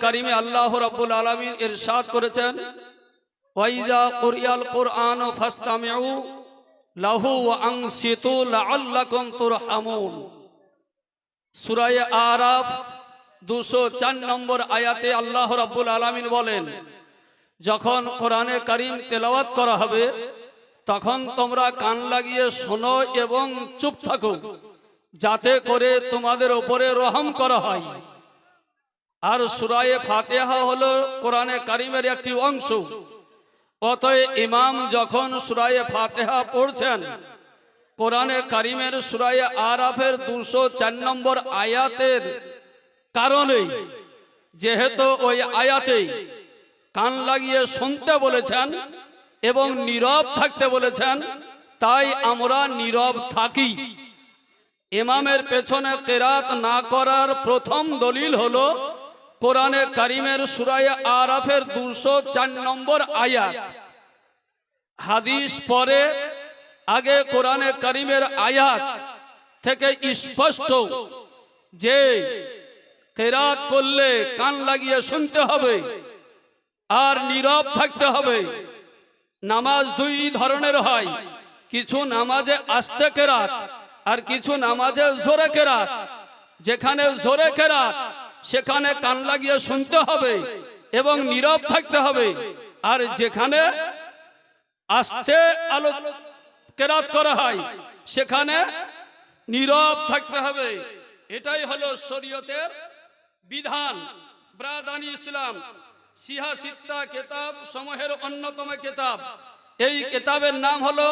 কারিমে আল্লাহ রাব্বুল আলামিন ইরশাদ করেছেন, ওয়াইজা কুরিয়াল কুরআন ফাসতামিউ লাহু ওয়া আনসিতু লাআল্লাকুম তুরহামুন। সূরা আরাফ 204 নম্বর আয়াতে আল্লাহ রাব্বুল আলামিন বলেন, যখন কোরআনে কারিম তেলাওয়াত করা হবে তখন তোমরা কান লাগিয়ে শোনো এবং চুপ থাকো, যাতে করে তোমাদের উপরে রহম করা হয়। আর সূরা ফাতিহা হলো কোরআনে কারিমের একটি অংশ। অতএব ইমাম যখন সূরা ফাতিহা পড়ছেন, কোরআনে কারিমের সূরা আরাফের 204 নম্বর আয়াতের কারণে, যেহেতু ওই আয়াতে কান লাগিয়ে শুনতে বলেছেন এবং নীরব থাকতে বলেছেন, তাই আমরা নীরব থাকি। ইমামের পেছনে কিরাত না করার প্রথম দলিল হলো কোরআনে কারিমের সূরা আরাফের 204 নম্বর আয়াত। হাদিস পরে, আগে কোরআনে কারিমের আয়াত থেকে স্পষ্ট যে কিরাত করলে কান লাগিয়ে শুনতে হবে আর নীরব থাকতে হবে। নামাজ দুই ধরনের হয়, কিছু নামাজে আস্তে কেরাত আর কিছু নামাজে জোরে কেরাত। যেখানে জোরে কেরাত সেখানে কান লাগিয়ে শুনতে হবে এবং নীরব থাকতে হবে, আর যেখানে আস্তে কেরাত করা হয় সেখানে নীরব থাকতে হবে। এটাই হলো শরীয়তের বিধান। ব্রাদানি ইসলাম সিহা সিত্তা কিতাব সমূহের অন্যতম কিতাব। এই কিতাবের নাম হলো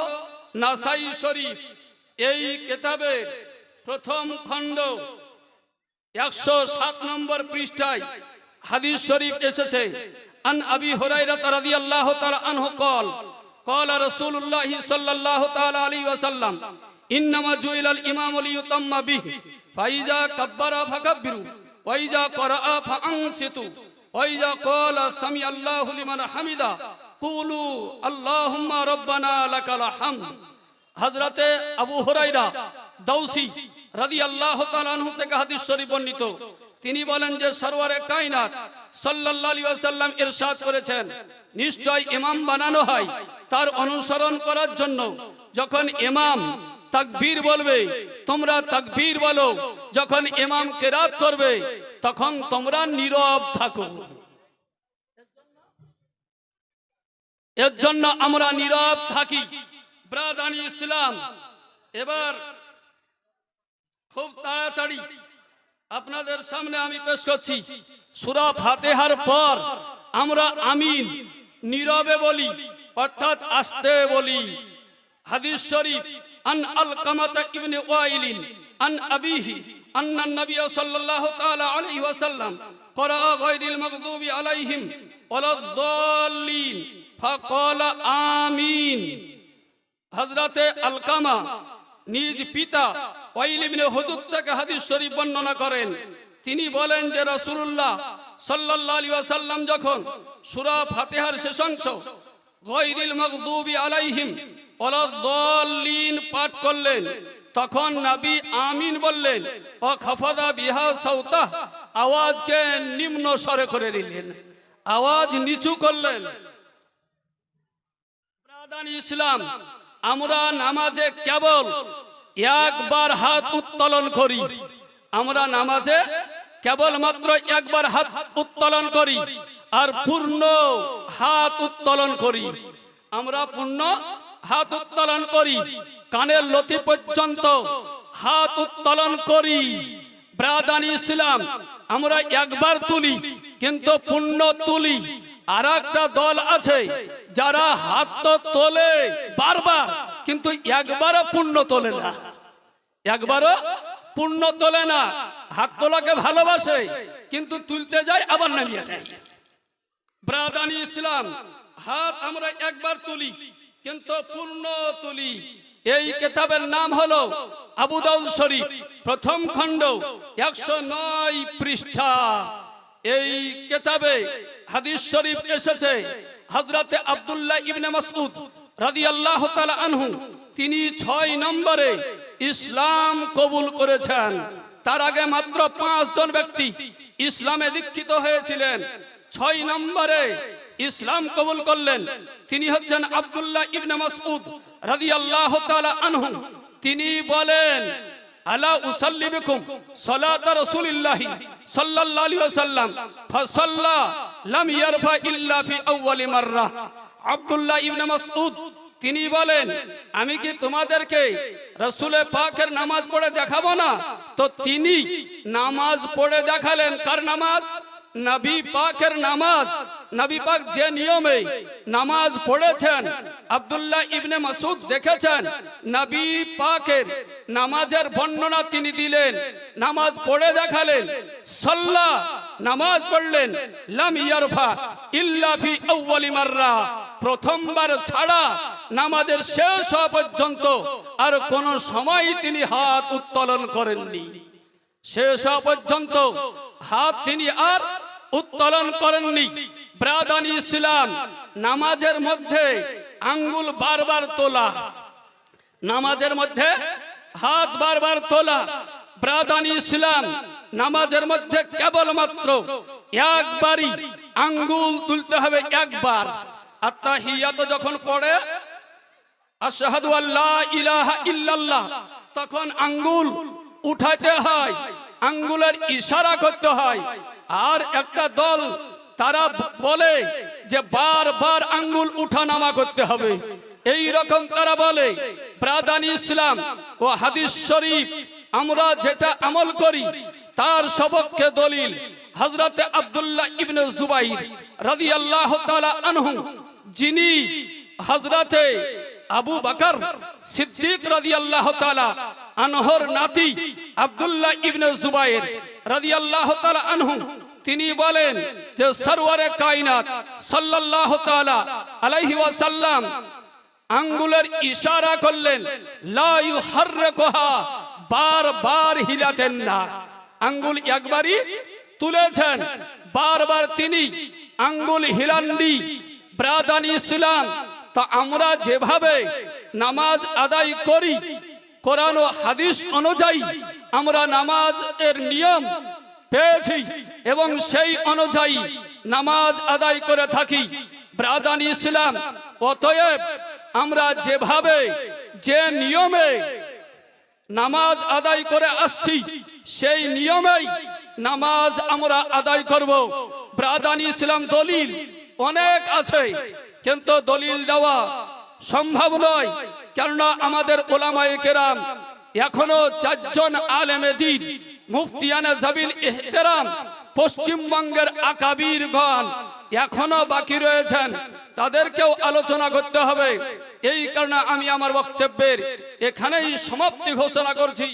নাসাই শরীফ। এই কিতাবের প্রথম খণ্ড 107 নম্বর পৃষ্ঠায় হাদিস শরীফ এসেছে, আন আবি হুরায়রা রাদিয়াল্লাহু তাআলা আনহু قال قال رسول الله صلى الله تعالى عليه وسلم انما جعل الامام ليتم به فاذا كبر فكبروا واذا قرأ فانصتوا واذا قال سمع الله لمن حمده قولوا اللهم ربنا لك الحمد। হযরত আবু হুরায়রা দাউসী রাদিয়াল্লাহু তাআলা আনহু থেকে হাদিস শরীফ বর্ণিত। তিনি বলেন যে সরওয়ারে কায়নাত সাল্লাল্লাহু আলাইহি ওয়াসাল্লাম ইরশাদ করেছেন, নিশ্চয় ইমাম বানানো হয় তার অনুসরণ করার জন্য। যখন ইমাম তাকবীর বলবে তোমরা তাকবীর বলো, যখন ইমাম কিরাত করবে তখন তোমরা নীরব থাকো। এর জন্য আমরা নীরব থাকি। ব্রাদানি ইসলাম, এবার খুব তাড়াতাড়ি আপনাদের সামনে আমি পেশ করছি সূরা ফাতিহার পর আমরা আমিন নীরবে বলি, অর্থাৎ আস্তে বলি। হাদিস শরীফ আন আলকামাতা ইবনে ওয়াইলিন আন আবিহি আন্না নবী সাল্লাল্লাহু তাআলা আলাইহি ওয়াসাল্লাম ক্বরা গায়রিল মাগদুবি আলাইহিম ওয়ালাদ-দাল্লিন ফাকালা আমিন। হযরতে আলকামা নিজ পিতা ওয়াইল ইবনে হুজর থেকে হাদিস শরীফ বর্ণনা করেন। তিনি বলেন যে রাসূলুল্লাহ সাল্লাল্লাহু আলাইহি ওয়াসাল্লাম যখন সূরা ফাতিহার শেষ অংশ গায়রিল মাগদুবি আলাইহিম ওয়ালাদ-দাল্লিন পাঠ করলেন, তখন নবী আমিন বললেন ও খাফাদা বিহা সাউতা, আওয়াজকে নিম্ন স্বরে করে দিলেন, আওয়াজ নিচু করলেন। ব্রাদানি ইসলাম, আমরা নামাজে কেবল একবার হাত উত্তোলন করি। আমরা নামাজে কেবলমাত্র একবার হাত উত্তোলন করি আর পূর্ণ হাত উত্তোলন করি। আমরা পূর্ণ হাত উত্তোলন করি, কানের লতি পর্যন্ত হাত উত্তোলন করি। ব্রাদানি ইসলাম, আমরা একবার তুলি কিন্তু পূর্ণ তুলি। আর একটা দল আছে যারা হাত তো তোলে বারবার কিন্তু একবারও পূর্ণ তোলে না, একবারও পূর্ণ তোলে না। হাত তোলাকে ভালোবাসে কিন্তু তুলতে যায় আবার নামিয়ে দেয়। ব্রাদানি ইসলাম, হাত আমরা একবার তুলি কিন্তু পূর্ণ তুলি। এই কিতাবের নাম হলো আবু দাউদ শরীফ, প্রথম খণ্ড 109 পৃষ্ঠা। এই কিতাবে হাদিস শরীফ এসেছে হযরতে আব্দুল্লাহ ইবনে মাসউদ রাদিয়াল্লাহু তাআলা আনহু, তিনি 6 নম্বরে ইসলাম কবুল করেছেন। তার আগে মাত্র 5 জন ব্যক্তি ইসলামে দীক্ষিত হয়েছিলেন। 6 নম্বরে ইসলাম কবুল করলেন তিনি হচ্ছেন আব্দুল্লাহ ইবনে মাসউদ রাদিয়াল্লাহু তাআলা আনহু। তিনি বলেন, আলা উসাল্লি বিকুম সালাত রাসূলিল্লাহ সাল্লাল্লাহু আলাইহি ওয়াসাল্লাম ফাসাল্লা লাম ইয়ারফা ইল্লা ফি আউয়ালি মাররা। আব্দুল্লাহ ইবনে মাসউদ তিনি বলেন, আমি কি তোমাদেরকে রাসূলে পাকের নামাজ পড়ে দেখাবো না? তো তিনি নামাজ পড়ে দেখালেন। কার নামাজ? নবী পাকের নামাজ। নবী পাক যে নিয়মে নামাজ পড়েছেন, আব্দুল্লাহ ইবনে মাসউদ দেখেছেন। নবী পাকের নামাজের বর্ণনা তিনি দিলেন, নামাজ পড়ে দেখালেন। সাল্লা, নামাজ পড়লেন, লাম ইয়ারফা ইল্লা ফি আউয়ালি মাররা, প্রথমবার ছাড়া নামাজের শেষ হওয়া পর্যন্ত আর কোন সময় তিনি হাত উত্তোলন করেননি। শেষ হওয়া পর্যন্ত হাত তিনি আর উত্তোলন করেননি। ব্রাদানি ইসলাম, নামাজের মধ্যে আঙ্গুল বারবার তোলা, নামাজের মধ্যে হাত বারবার তোলা। ব্রাদানি ইসলাম, নামাজের মধ্যে কেবলমাত্র একবারই আঙ্গুল তুলতে হবে, একবার। আত্তাহিয়াত যখন পড়ে আশহাদু আল্লা ইলাহা ইল্লাল্লাহ, তখন আঙ্গুল উঠাতে হয়, আঙ্গুলের ইশারা করতে হয়। আর একটা দল তারা বলে যে বারবার আঙ্গুল উঠানামা করতে হবে, এই রকম তারা বলে। ব্রাদানি ইসলাম ও হাদিস শরীফ আমরা যেটা আমল করি তার সপক্ষে দলিল হযরতে আব্দুল্লাহ ইবনে জুবাইর রাদিয়াল্লাহু তাআলা আনহু, যিনি হযরতে আবু বকর সিদ্দিক রাদিয়াল্লাহু তাআলা আনহুর নাতি আব্দুল্লাহ ইবনে জুবাইর রাদিয়াল্লাহু তাআলা আনহু, তিনি বলেন যে সরওয়ারে কায়নাত সাল্লাল্লাহু তাআলা আলাইহি ওয়াসাল্লাম আঙ্গুলের ইশারা করলেন, লা ইউহাররিকুহা, বারবার হিলাতেন না। আঙ্গুল একবারই তুলেছেন, বারবার তিনি আঙ্গুল হিলাননি। ব্রাদানি ইসলাম, তা আমরা যেভাবে নামাজ আদায় করি কোরআন ও হাদিস অনুযায়ী আমরা নামাজের নিয়ম পেয়েছি এবং সেই অনুযায়ী নামাজ আদায় করে থাকি। ব্রাদানি ইসলাম, অতএব আমরা যেভাবে যে নিয়মে নামাজ আদায় করে আসছি সেই নিয়মেই নামাজ আমরা আদায় করব। ব্রাদানি ইসলাম, দলিল অনেক আছে কিন্তু দলিল দেওয়া সম্ভব নয়, কেননা আমাদের উলামায়ে কেরাম এখনো 4 জন আলেমে দ্বীন মুফতিয়ানে জাবিল ইহতেরাম পশ্চিমবঙ্গের আকাবিরগণ এখনো বাকি রয়েছেন, তাদেরকেও আলোচনা করতে হবে। এই কারণে আমি আমার বক্তব্যের এখানেই সমাপ্তি ঘোষণা করছি।